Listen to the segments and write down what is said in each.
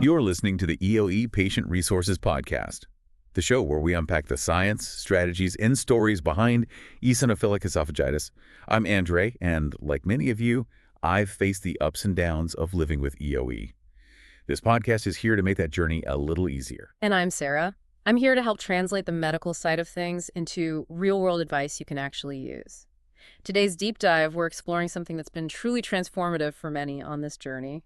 You're listening to the EoE Patient Resources Podcast, the show where we unpack the science, strategies, and stories behind eosinophilic esophagitis. I'm Andrei, and like many of you, I've faced the ups and downs of living with EoE. This podcast is here to make that journey a little easier. And I'm Sarah. I'm here to help translate the medical side of things into real-world advice you can actually use. Today's deep dive, we're exploring something that's been truly transformative for many on this journey.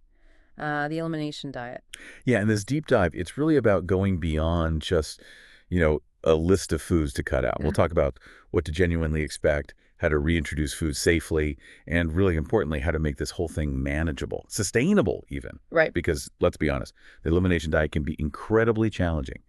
The elimination diet. Yeah, and this deep dive, it's really about going beyond just, a list of foods to cut out. We'll talk about what to genuinely expect, how to reintroduce food safely, and really importantly, how to make this whole thing manageable, sustainable even. Right. Because let's be honest, the elimination diet can be incredibly challenging,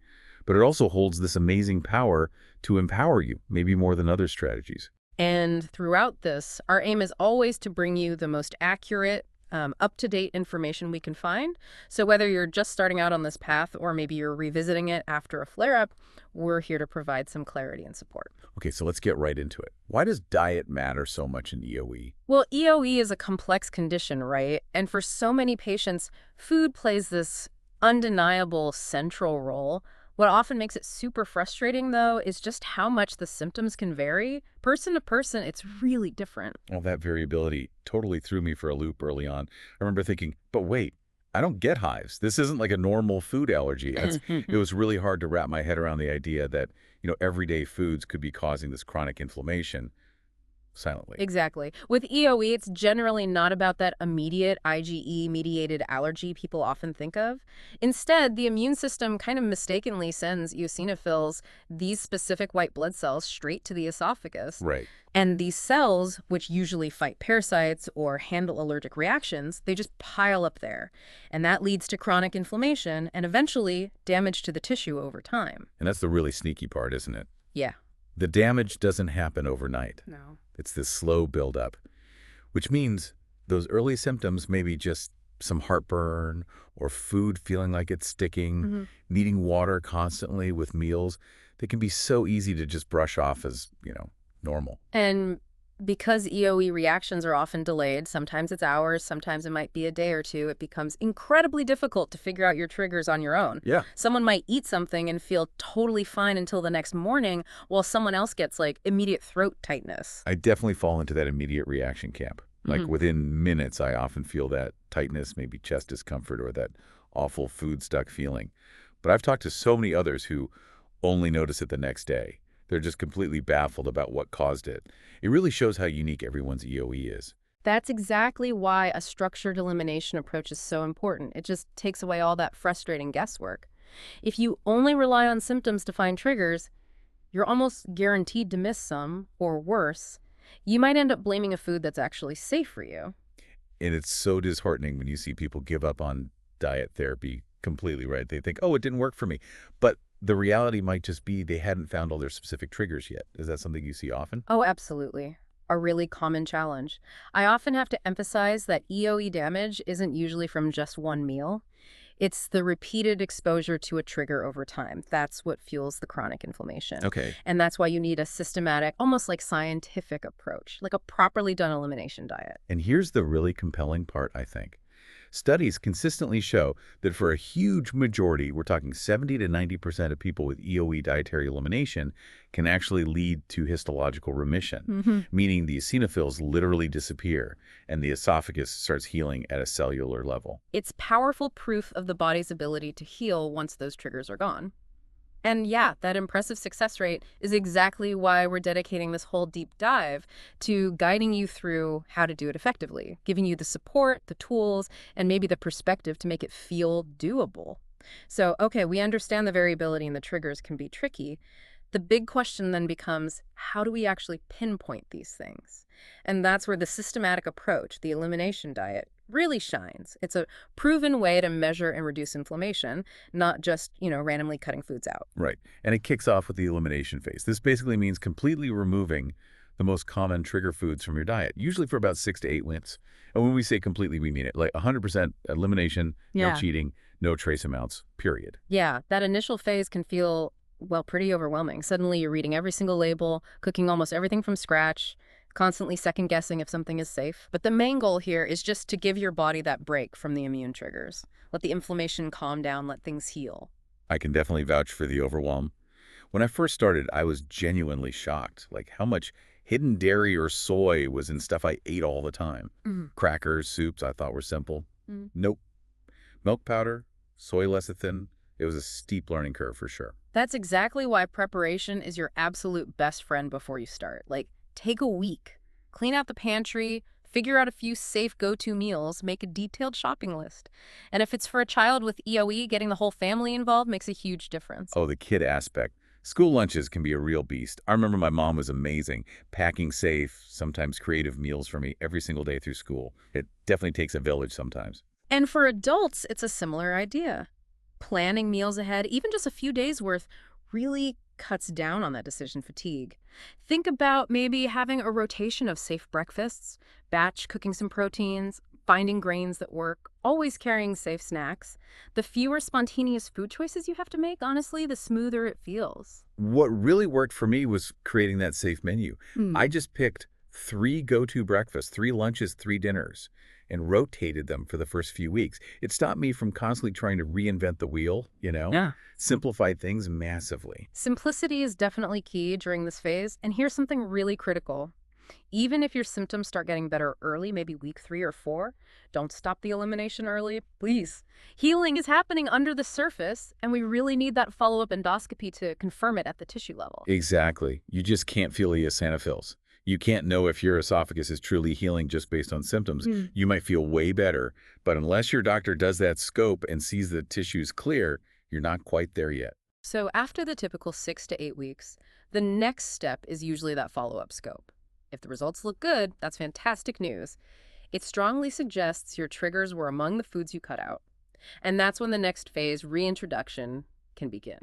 but it also holds this amazing power to empower you, maybe more than other strategies. And throughout this, our aim is always to bring you the most accurate, up-to-date information we can find. So whether you're just starting out on this path or maybe you're revisiting it after a flare-up, we're here to provide some clarity and support. Okay, so let's get right into it. Why does diet matter so much in EoE? Well, EoE is a complex condition, right? And for so many patients, food plays this undeniable central role. What often makes it super frustrating, though, is just how much the symptoms can vary. Person to person, it's really different. Well, that variability totally threw me for a loop early on. I remember thinking, but wait, I don't get hives. This isn't like a normal food allergy. It was really hard to wrap my head around the idea that, everyday foods could be causing this chronic inflammation silently. Exactly. With EoE, it's generally not about that immediate IgE-mediated allergy people often think of. Instead, the immune system kind of mistakenly sends eosinophils, these specific white blood cells, straight to the esophagus. Right. And these cells, which usually fight parasites or handle allergic reactions, they just pile up there. And that leads to chronic inflammation and eventually damage to the tissue over time. And that's the really sneaky part, isn't it? Yeah. The damage doesn't happen overnight. No. It's this slow buildup, which means those early symptoms may be just some heartburn or food feeling like it's sticking, needing water constantly with meals. They can be so easy to just brush off as, normal. And because EoE reactions are often delayed, sometimes it's hours, sometimes it might be a day or two, it becomes incredibly difficult to figure out your triggers on your own. Yeah. Someone might eat something and feel totally fine until the next morning, while someone else gets immediate throat tightness. I definitely fall into that immediate reaction camp. Like within minutes, I often feel that tightness, maybe chest discomfort, or that awful food stuck feeling. But I've talked to so many others who only notice it the next day. They're just completely baffled about what caused it. It really shows how unique everyone's EoE is. That's exactly why a structured elimination approach is so important. It just takes away all that frustrating guesswork. If you only rely on symptoms to find triggers, you're almost guaranteed to miss some, or worse, you might end up blaming a food that's actually safe for you. And it's so disheartening when you see people give up on diet therapy completely, right? They think, oh, it didn't work for me. But the reality might just be they hadn't found all their specific triggers yet. Is that something you see often? Oh, absolutely. A really common challenge. I often have to emphasize that EoE damage isn't usually from just one meal. It's the repeated exposure to a trigger over time. That's what fuels the chronic inflammation. Okay. And that's why you need a systematic, almost like scientific approach, like a properly done elimination diet. And here's the really compelling part, I think. Studies consistently show that for a huge majority, we're talking 70 to 90% of people with EoE dietary elimination can actually lead to histological remission, meaning the eosinophils literally disappear and the esophagus starts healing at a cellular level. It's powerful proof of the body's ability to heal once those triggers are gone. And yeah, that impressive success rate is exactly why we're dedicating this whole deep dive to guiding you through how to do it effectively, giving you the support, the tools, and maybe the perspective to make it feel doable. So, okay, we understand the variability and the triggers can be tricky. The big question then becomes, how do we actually pinpoint these things? And that's where the systematic approach, the elimination diet, really shines. It's a proven way to measure and reduce inflammation, not just, randomly cutting foods out. Right. And it kicks off with the elimination phase. This basically means completely removing the most common trigger foods from your diet, usually for about 6 to 8 weeks. And when we say completely, we mean it. Like 100% elimination, no cheating, no trace amounts, period. Yeah, that initial phase can feel, pretty overwhelming. Suddenly you're reading every single label, cooking almost everything from scratch, constantly second-guessing if something is safe. But the main goal here is just to give your body that break from the immune triggers. Let the inflammation calm down, let things heal. I can definitely vouch for the overwhelm. When I first started, I was genuinely shocked, like how much hidden dairy or soy was in stuff I ate all the time. Mhm. Crackers, soups I thought were simple. Mm. Nope. Milk powder, soy lecithin, it was a steep learning curve for sure. That's exactly why preparation is your absolute best friend before you start. Like, take a week. Clean out the pantry, figure out a few safe go-to meals, make a detailed shopping list. And if it's for a child with EoE, getting the whole family involved makes a huge difference. Oh, the kid aspect. School lunches can be a real beast. I remember my mom was amazing, packing safe, sometimes creative meals for me every single day through school. It definitely takes a village sometimes. And for adults, it's a similar idea. Planning meals ahead, even just a few days worth, really cuts down on that decision fatigue. Think about maybe having a rotation of safe breakfasts, batch cooking some proteins, finding grains that work, always carrying safe snacks. The fewer spontaneous food choices you have to make, honestly, the smoother it feels. What really worked for me was creating that safe menu. I just picked 3 go-to breakfasts, 3 lunches, 3 dinners, and rotated them for the first few weeks. It stopped me from constantly trying to reinvent the wheel, Yeah. simplified things massively. Simplicity is definitely key during this phase, and here's something really critical. Even if your symptoms start getting better early, maybe week 3 or 4, don't stop the elimination early, please. Healing is happening under the surface, and we really need that follow-up endoscopy to confirm it at the tissue level. Exactly. You just can't feel eosinophils. You can't know if your esophagus is truly healing just based on symptoms. You might feel way better, but unless your doctor does that scope and sees the tissues clear, you're not quite there yet. So after the typical 6 to 8 weeks, the next step is usually that follow-up scope. If the results look good, that's fantastic news. It strongly suggests your triggers were among the foods you cut out. And that's when the next phase, reintroduction, can begin.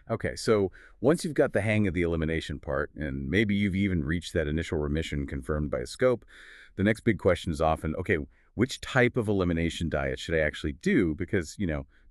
Okay, so once you've got the hang of the elimination part, and maybe you've even reached that initial remission confirmed by a scope, the next big question is often, okay, which type of elimination diet should I actually do? Because,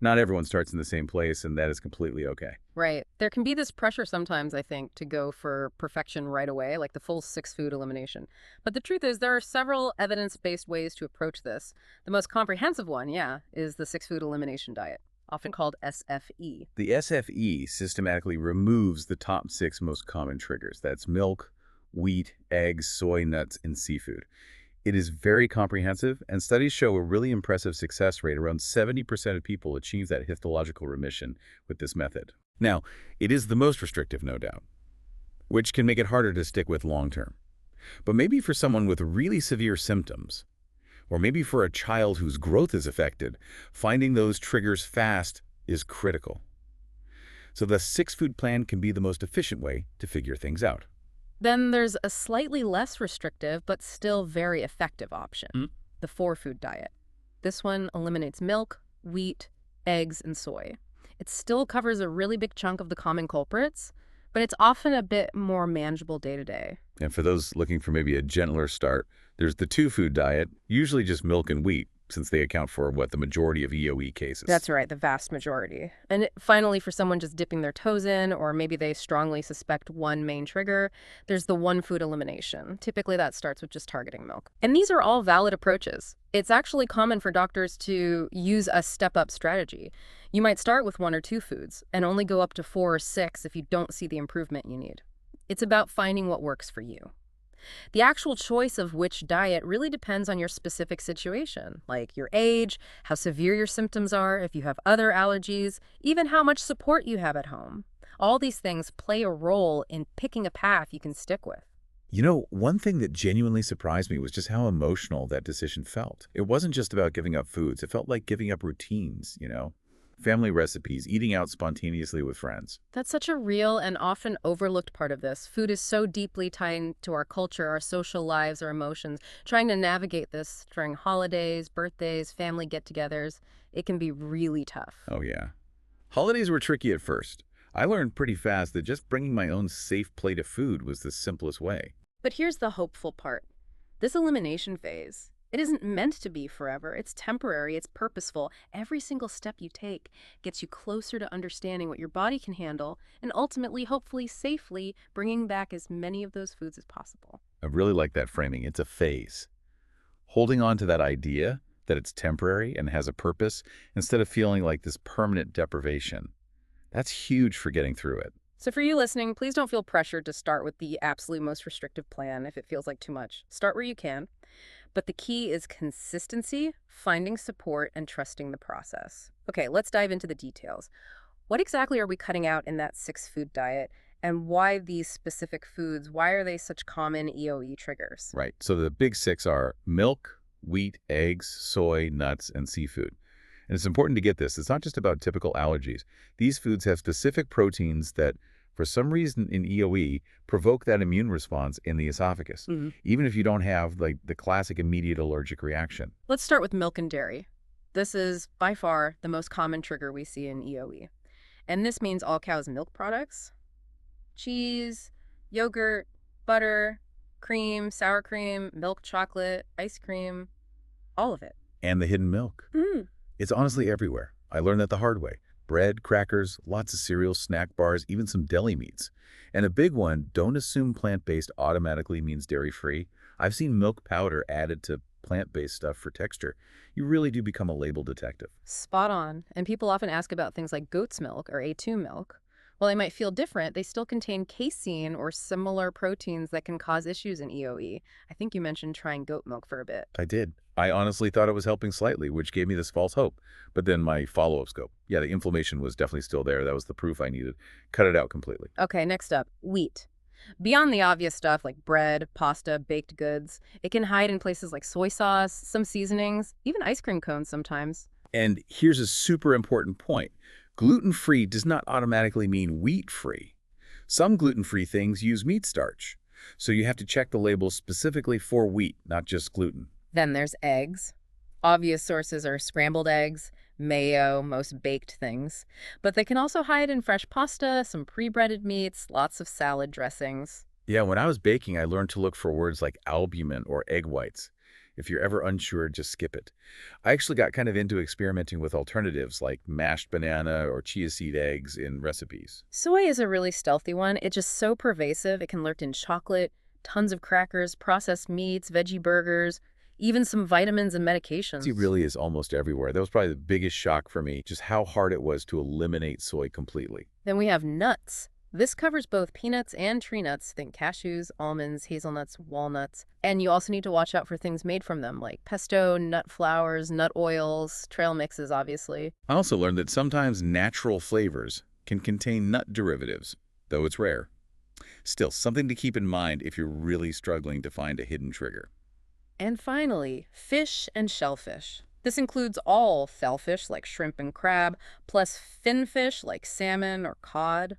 not everyone starts in the same place, and that is completely okay. Right. There can be this pressure sometimes, I think, to go for perfection right away, like the full 6-food elimination. But the truth is there are several evidence-based ways to approach this. The most comprehensive one, yeah, is the 6-food elimination diet, often called SFE. The SFE systematically removes the top 6 most common triggers. That's milk, wheat, eggs, soy, nuts, and seafood. It is very comprehensive, and studies show a really impressive success rate. Around 70% of people achieve that histological remission with this method. Now, it is the most restrictive, no doubt, which can make it harder to stick with long-term. But maybe for someone with really severe symptoms, or maybe for a child whose growth is affected, finding those triggers fast is critical. So the 6-food plan can be the most efficient way to figure things out. Then there's a slightly less restrictive but still very effective option, the 4-food diet. This one eliminates milk, wheat, eggs, and soy. It still covers a really big chunk of the common culprits, but it's often a bit more manageable day to day. And for those looking for maybe a gentler start, there's the 2-food diet, usually just milk and wheat, since they account for, the majority of EoE cases. That's right, the vast majority. And finally, for someone just dipping their toes in, or maybe they strongly suspect one main trigger, there's the 1-food elimination. Typically, that starts with just targeting milk. And these are all valid approaches. It's actually common for doctors to use a step-up strategy. You might start with 1 or 2 foods, and only go up to 4 or 6 if you don't see the improvement you need. It's about finding what works for you. The actual choice of which diet really depends on your specific situation, like your age, how severe your symptoms are, if you have other allergies, even how much support you have at home. All these things play a role in picking a path you can stick with. One thing that genuinely surprised me was just how emotional that decision felt. It wasn't just about giving up foods. It felt like giving up routines, family recipes, eating out spontaneously with friends. That's such a real and often overlooked part of this. Food is so deeply tied to our culture, our social lives, our emotions. Trying to navigate this during holidays, birthdays, family get-togethers, it can be really tough. Oh, yeah. Holidays were tricky at first. I learned pretty fast that just bringing my own safe plate of food was the simplest way. But here's the hopeful part. This elimination phase, it isn't meant to be forever. It's temporary. It's purposeful. Every single step you take gets you closer to understanding what your body can handle and ultimately, hopefully, safely bringing back as many of those foods as possible. I really like that framing. It's a phase. Holding on to that idea that it's temporary and has a purpose instead of feeling like this permanent deprivation. That's huge for getting through it. So for you listening, please don't feel pressured to start with the absolute most restrictive plan if it feels like too much. Start where you can. But the key is consistency, finding support, and trusting the process. Okay, let's dive into the details. What exactly are we cutting out in that 6-food diet, and why these specific foods? Why are they such common EoE triggers? Right. So the big six are milk, wheat, eggs, soy, nuts, and seafood. And it's important to get this. It's not just about typical allergies. These foods have specific proteins that, for some reason in EoE, provoke that immune response in the esophagus, even if you don't have like the classic immediate allergic reaction. Let's start with milk and dairy. This is by far the most common trigger we see in EoE. And this means all cows' milk products, cheese, yogurt, butter, cream, sour cream, milk chocolate, ice cream, all of it. And the hidden milk. It's honestly everywhere. I learned that the hard way. Bread, crackers, lots of cereal, snack bars, even some deli meats. And a big one, don't assume plant-based automatically means dairy-free. I've seen milk powder added to plant-based stuff for texture. You really do become a label detective. Spot on. And people often ask about things like goat's milk or A2 milk. While they might feel different, they still contain casein or similar proteins that can cause issues in EoE. I think you mentioned trying goat milk for a bit. I did. I honestly thought it was helping slightly, which gave me this false hope. But then my follow-ups go, yeah, the inflammation was definitely still there. That was the proof I needed. Cut it out completely. Okay, next up, wheat. Beyond the obvious stuff like bread, pasta, baked goods, it can hide in places like soy sauce, some seasonings, even ice cream cones sometimes. And here's a super important point. Gluten-free does not automatically mean wheat-free. Some gluten-free things use meat starch. So you have to check the label specifically for wheat, not just gluten. Then there's eggs. Obvious sources are scrambled eggs, mayo, most baked things. But they can also hide in fresh pasta, some pre-breaded meats, lots of salad dressings. Yeah, when I was baking, I learned to look for words like albumin or egg whites. If you're ever unsure, just skip it. I actually got kind of into experimenting with alternatives like mashed banana or chia seed eggs in recipes. Soy is a really stealthy one. It's just so pervasive. It can lurk in chocolate, tons of crackers, processed meats, veggie burgers, even some vitamins and medications. It really is almost everywhere. That was probably the biggest shock for me, just how hard it was to eliminate soy completely. Then we have nuts. This covers both peanuts and tree nuts. Think cashews, almonds, hazelnuts, walnuts. And you also need to watch out for things made from them, like pesto, nut flours, nut oils, trail mixes, obviously. I also learned that sometimes natural flavors can contain nut derivatives, though it's rare. Still, something to keep in mind if you're really struggling to find a hidden trigger. And finally, fish and shellfish. This includes all shellfish like shrimp and crab, plus fin fish like salmon or cod.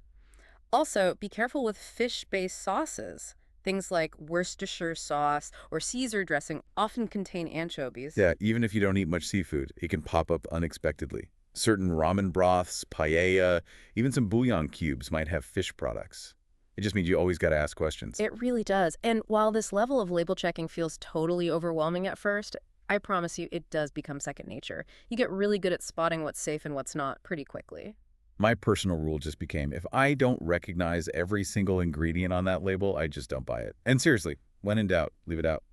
Also, be careful with fish-based sauces. Things like Worcestershire sauce or Caesar dressing often contain anchovies. Yeah, even if you don't eat much seafood, it can pop up unexpectedly. Certain ramen broths, paella, even some bouillon cubes might have fish products. It just means you always got to ask questions. It really does. And while this level of label checking feels totally overwhelming at first, I promise you it does become second nature. You get really good at spotting what's safe and what's not pretty quickly. My personal rule just became, if I don't recognize every single ingredient on that label, I just don't buy it. And seriously, when in doubt, leave it out.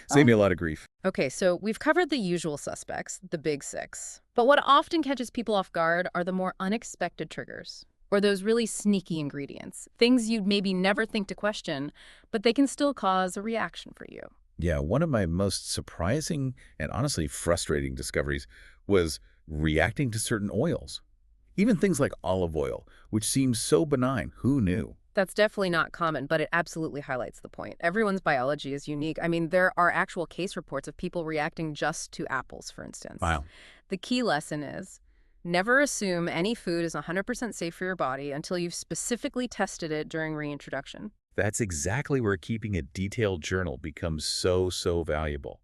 Save me a lot of grief. Okay, so we've covered the usual suspects, the big six. But what often catches people off guard are the more unexpected triggers, or those really sneaky ingredients, things you'd maybe never think to question, but they can still cause a reaction for you. Yeah, one of my most surprising and honestly frustrating discoveries was reacting to certain oils. Even things like olive oil, which seems so benign. Who knew? That's definitely not common, but it absolutely highlights the point. Everyone's biology is unique. I mean, there are actual case reports of people reacting just to apples, for instance. Wow. The key lesson is never assume any food is 100% safe for your body until you've specifically tested it during reintroduction. That's exactly where keeping a detailed journal becomes so valuable.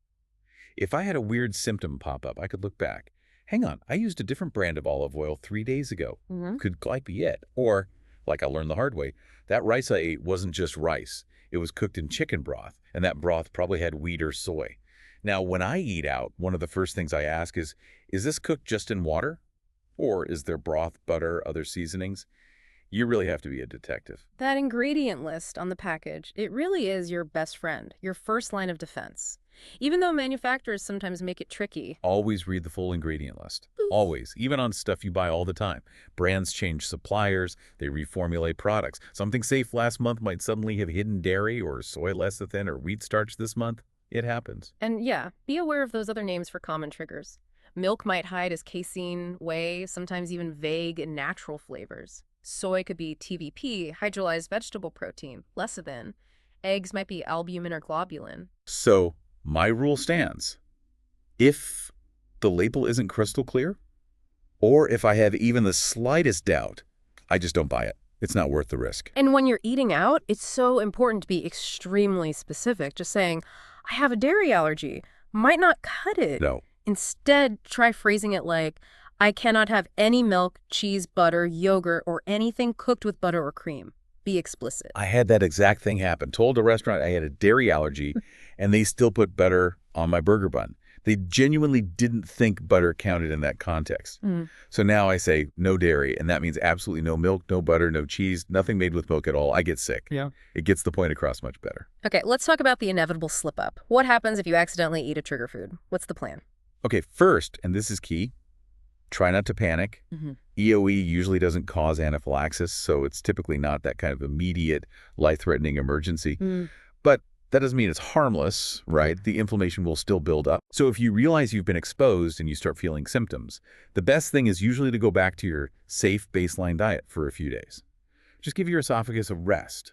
If I had a weird symptom pop up, I could look back. Hang on, I used a different brand of olive oil 3 days ago. Could like be it. Or, like I learned the hard way, that rice I ate wasn't just rice. It was cooked in chicken broth, and that broth probably had wheat or soy. Now, when I eat out, one of the first things I ask is this cooked just in water? Or is there broth, butter, other seasonings? You really have to be a detective. That ingredient list on the package, it really is your best friend, your first line of defense. Even though manufacturers sometimes make it tricky. Always read the full ingredient list. Always. Even on stuff you buy all the time. Brands change suppliers. They reformulate products. Something safe last month might suddenly have hidden dairy or soy lecithin or wheat starch this month. It happens. And yeah, be aware of those other names for common triggers. Milk might hide as casein, whey, sometimes even vague and natural flavors. Soy could be TVP, hydrolyzed vegetable protein, lecithin. Eggs might be albumin or globulin. So, my rule stands. If the label isn't crystal clear, or if I have even the slightest doubt, I just don't buy it. It's not worth the risk. And when you're eating out, it's so important to be extremely specific. Just saying, I have a dairy allergy might not cut it. No. Instead, try phrasing it like, I cannot have any milk, cheese, butter, yogurt, or anything cooked with butter or cream. Be explicit. I had that exact thing happen. Told a restaurant I had a dairy allergy, and they still put butter on my burger bun. They genuinely didn't think butter counted in that context. So now I say no dairy, and that means absolutely no milk, no butter, no cheese, nothing made with milk at all. I get sick. Yeah. It gets the point across much better. Okay, let's talk about the inevitable slip-up. What happens if you accidentally eat a trigger food? What's the plan? Okay, first, and this is key, try not to panic. EoE usually doesn't cause anaphylaxis, so it's typically not that kind of immediate, life-threatening emergency. But that doesn't mean it's harmless, right? The inflammation will still build up. So if you realize you've been exposed and you start feeling symptoms, the best thing is usually to go back to your safe baseline diet for a few days. Just give your esophagus a rest.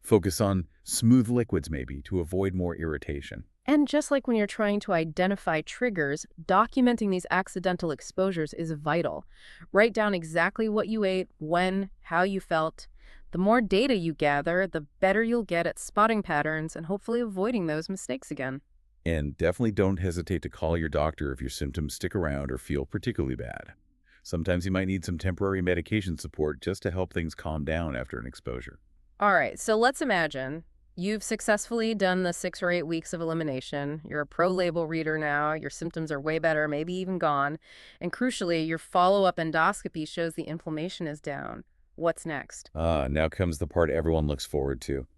Focus on smooth liquids maybe to avoid more irritation. And just like when you're trying to identify triggers, documenting these accidental exposures is vital. Write down exactly what you ate, when, how you felt. The more data you gather, the better you'll get at spotting patterns and hopefully avoiding those mistakes again. And definitely don't hesitate to call your doctor if your symptoms stick around or feel particularly bad. Sometimes you might need some temporary medication support just to help things calm down after an exposure. All right, so let's imagine you've successfully done the 6 or 8 weeks of elimination. You're a pro-label reader now. Your symptoms are way better, maybe even gone. And crucially, your follow-up endoscopy shows the inflammation is down. What's next? Now comes the part everyone looks forward to,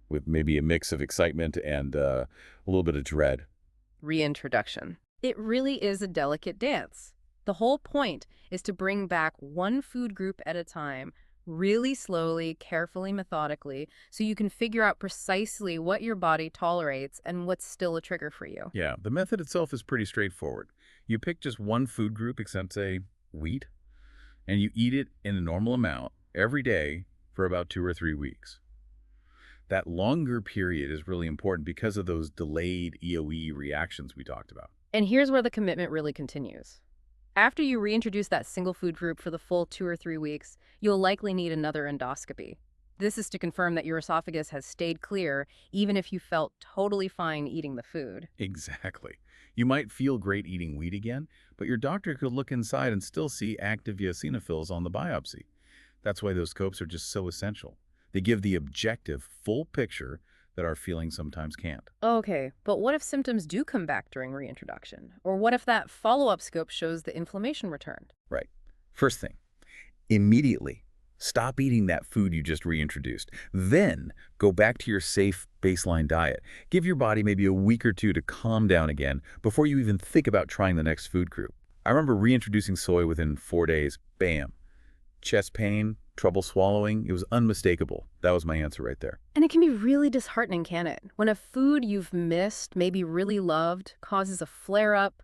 with maybe a mix of excitement and a little bit of dread. Reintroduction. It really is a delicate dance. The whole point is to bring back one food group at a time, really slowly, carefully, methodically, so you can figure out precisely what your body tolerates and what's still a trigger for you. Yeah, the method itself is pretty straightforward. You pick just one food group, except, say, wheat, and you eat it in a normal amount every day for about 2 or 3 weeks. That longer period is really important because of those delayed EoE reactions we talked about. And here's where the commitment really continues. After you reintroduce that single food group for the full 2 or 3 weeks, you'll likely need another endoscopy. This is to confirm that your esophagus has stayed clear, even if you felt totally fine eating the food. Exactly. You might feel great eating wheat again, but your doctor could look inside and still see active eosinophils on the biopsy. That's why those scopes are just so essential. They give the objective, full picture that our feelings sometimes can't. Okay, but what if symptoms do come back during reintroduction? Or what if that follow-up scope shows the inflammation returned? Right. First thing, immediately stop eating that food you just reintroduced. Then go back to your safe baseline diet. Give your body maybe a week or two to calm down again before you even think about trying the next food group. I remember reintroducing soy within 4 days. Bam. Chest pain, trouble swallowing. It was unmistakable. That was my answer right there. And it can be really disheartening, can it? When a food you've missed, maybe really loved, causes a flare-up,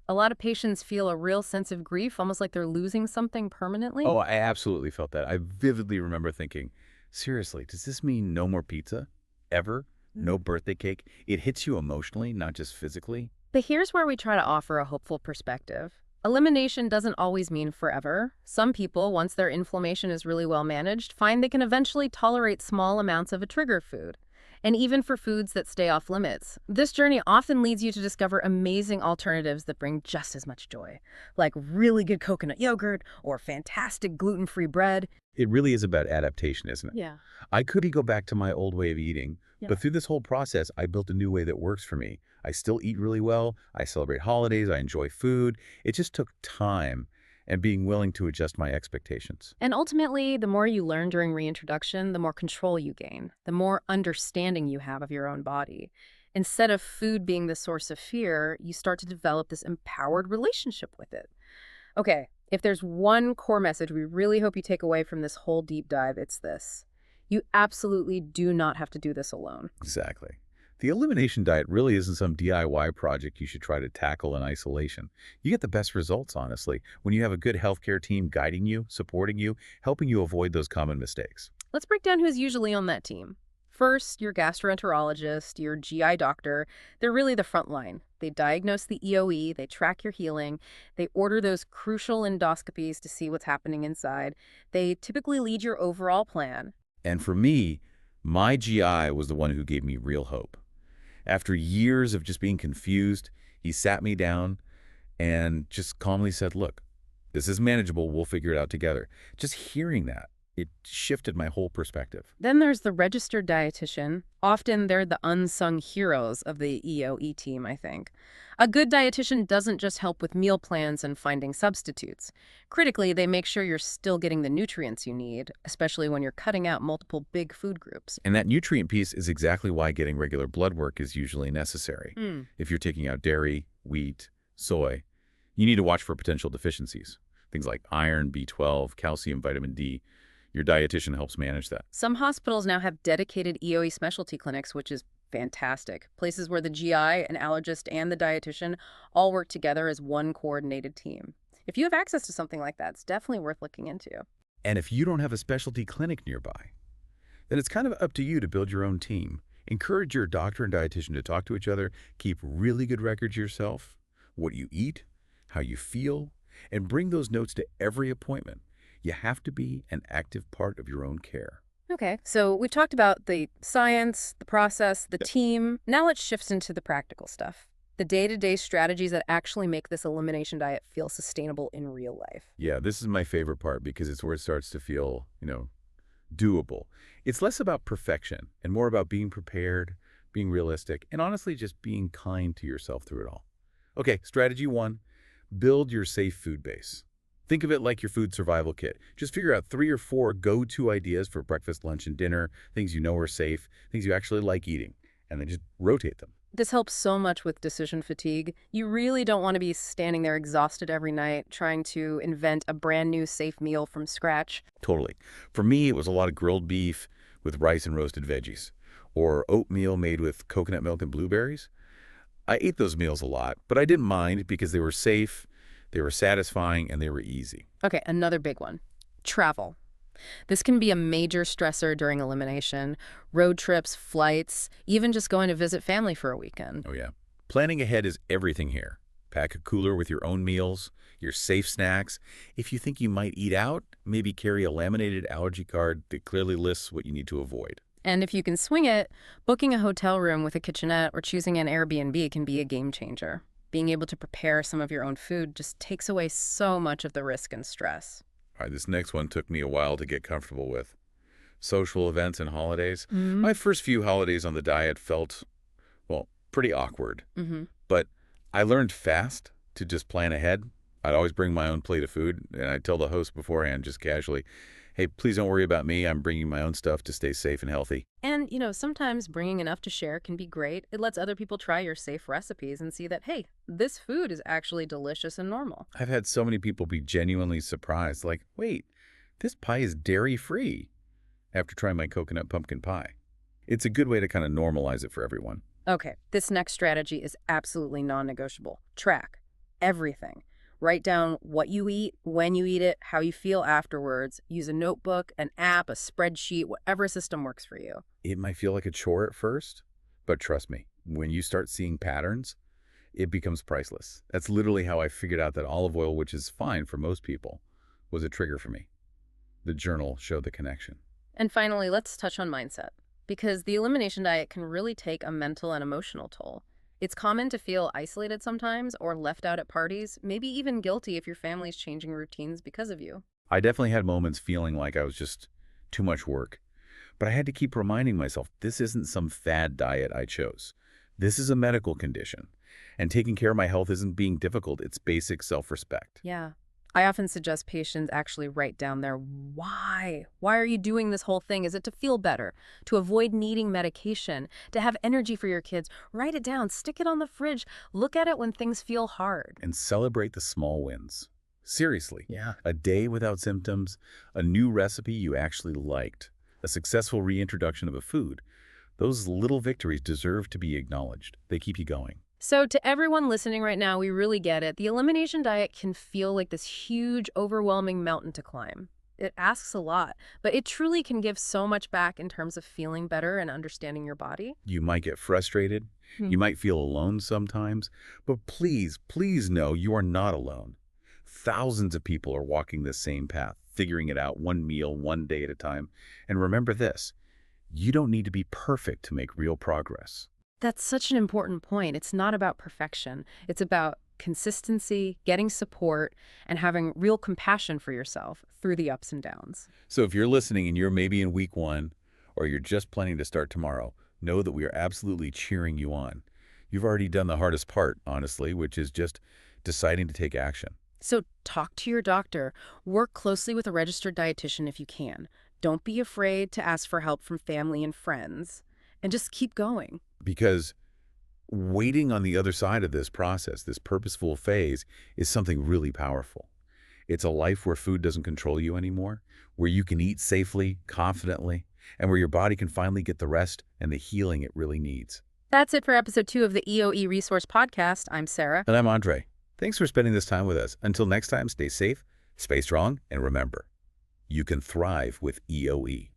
a lot of patients feel a real sense of grief, almost like they're losing something permanently. Oh, I absolutely felt that. I vividly remember thinking, seriously, does this mean no more pizza? Ever? No birthday cake? It hits you emotionally, not just physically. But here's where we try to offer a hopeful perspective. Elimination doesn't always mean forever. Some people, once their inflammation is really well managed, find they can eventually tolerate small amounts of a trigger food. And even for foods that stay off limits, this journey often leads you to discover amazing alternatives that bring just as much joy, like really good coconut yogurt or fantastic gluten-free bread. It really is about adaptation, isn't it? Yeah. I could go back to my old way of eating, but through this whole process, I built a new way that works for me. I still eat really well. I celebrate holidays. I enjoy food. It just took time. and being willing to adjust my expectations. And ultimately, the more you learn during reintroduction, the more control you gain, the more understanding you have of your own body. Instead of food being the source of fear, you start to develop this empowered relationship with it. Okay, if there's one core message we really hope you take away from this whole deep dive, it's this. You absolutely do not have to do this alone. Exactly. The elimination diet really isn't some DIY project you should try to tackle in isolation. You get the best results, honestly, when you have a good healthcare team guiding you, supporting you, helping you avoid those common mistakes. Let's break down who's usually on that team. First, your gastroenterologist, your GI doctor, they're really the front line. They diagnose the EoE, they track your healing, they order those crucial endoscopies to see what's happening inside. They typically lead your overall plan. And for me, my GI was the one who gave me real hope. After years of just being confused, he sat me down and just calmly said, look, this is manageable. We'll figure it out together. Just hearing that, it shifted my whole perspective. Then there's the registered dietitian. Often they're the unsung heroes of the EoE team, I think. A good dietitian doesn't just help with meal plans and finding substitutes. Critically, they make sure you're still getting the nutrients you need, especially when you're cutting out multiple big food groups. And that nutrient piece is exactly why getting regular blood work is usually necessary. If you're taking out dairy, wheat, soy, you need to watch for potential deficiencies. Things like iron, B12, calcium, vitamin D. Your dietitian helps manage that. Some hospitals now have dedicated EoE specialty clinics, which is fantastic. Places where the GI, an allergist, and the dietitian all work together as one coordinated team. If you have access to something like that, it's definitely worth looking into. And if you don't have a specialty clinic nearby, then it's kind of up to you to build your own team. Encourage your doctor and dietitian to talk to each other. Keep really good records yourself, what you eat, how you feel, and bring those notes to every appointment. You have to be an active part of your own care. Okay, so we've talked about the science, the process, the team. Now let's shift into the practical stuff. The day-to-day strategies that actually make this elimination diet feel sustainable in real life. Yeah, this is my favorite part because it's where it starts to feel, doable. It's less about perfection and more about being prepared, being realistic, and honestly just being kind to yourself through it all. Okay, strategy 1, build your safe food base. Think of it like your food survival kit. Just figure out 3 or 4 go-to ideas for breakfast, lunch, and dinner, things you know are safe, things you actually like eating, and then just rotate them. This helps so much with decision fatigue. You really don't want to be standing there exhausted every night trying to invent a brand new safe meal from scratch. Totally. For me, it was a lot of grilled beef with rice and roasted veggies, or oatmeal made with coconut milk and blueberries. I ate those meals a lot, but I didn't mind because they were safe, they were satisfying, and they were easy. Okay, another big one. Travel. This can be a major stressor during elimination. Road trips, flights, even just going to visit family for a weekend. Oh yeah. Planning ahead is everything here. Pack a cooler with your own meals, your safe snacks. If you think you might eat out, maybe carry a laminated allergy card that clearly lists what you need to avoid. And if you can swing it, booking a hotel room with a kitchenette or choosing an Airbnb can be a game changer. Being able to prepare some of your own food just takes away so much of the risk and stress. All right, this next one took me a while to get comfortable with. Social events and holidays. My first few holidays on the diet felt, well, pretty awkward. But I learned fast to just plan ahead. I'd always bring my own plate of food, and I'd tell the host beforehand just casually, hey, please don't worry about me. I'm bringing my own stuff to stay safe and healthy. And, sometimes bringing enough to share can be great. It lets other people try your safe recipes and see that, hey, this food is actually delicious and normal. I've had so many people be genuinely surprised, like, wait, this pie is dairy-free, after trying my coconut pumpkin pie. It's a good way to kind of normalize it for everyone. Okay, this next strategy is absolutely non-negotiable. Track everything. Write down what you eat, when you eat it, how you feel afterwards. Use a notebook, an app, a spreadsheet, whatever system works for you. It might feel like a chore at first, but trust me, when you start seeing patterns, it becomes priceless. That's literally how I figured out that olive oil, which is fine for most people, was a trigger for me. The journal showed the connection. And finally, let's touch on mindset, because the elimination diet can really take a mental and emotional toll. It's common to feel isolated sometimes or left out at parties, maybe even guilty if your family's changing routines because of you. I definitely had moments feeling like I was just too much work, but I had to keep reminding myself this isn't some fad diet I chose. This is a medical condition, and taking care of my health isn't being difficult. It's basic self-respect. Yeah. I often suggest patients actually write down their why. Why are you doing this whole thing? Is it to feel better, to avoid needing medication, to have energy for your kids? Write it down, stick it on the fridge, look at it when things feel hard. And celebrate the small wins. Seriously. Yeah. A day without symptoms, a new recipe you actually liked, a successful reintroduction of a food. Those little victories deserve to be acknowledged. They keep you going. So to everyone listening right now, we really get it. The elimination diet can feel like this huge, overwhelming mountain to climb. It asks a lot, but it truly can give so much back in terms of feeling better and understanding your body. You might get frustrated. You might feel alone sometimes. But please, please know you are not alone. Thousands of people are walking this same path, figuring it out one meal, one day at a time. And remember this, you don't need to be perfect to make real progress. That's such an important point. It's not about perfection. It's about consistency, getting support, and having real compassion for yourself through the ups and downs. So if you're listening and you're maybe in week 1, or you're just planning to start tomorrow, know that we are absolutely cheering you on. You've already done the hardest part, honestly, which is just deciding to take action. So talk to your doctor. Work closely with a registered dietitian if you can. Don't be afraid to ask for help from family and friends. And just keep going. Because waiting on the other side of this process, this purposeful phase, is something really powerful. It's a life where food doesn't control you anymore, where you can eat safely, confidently, and where your body can finally get the rest and the healing it really needs. That's it for episode 2 of the EoE Resource Podcast. I'm Sarah. And I'm Andrei. Thanks for spending this time with us. Until next time, stay safe, stay strong, and remember, you can thrive with EoE.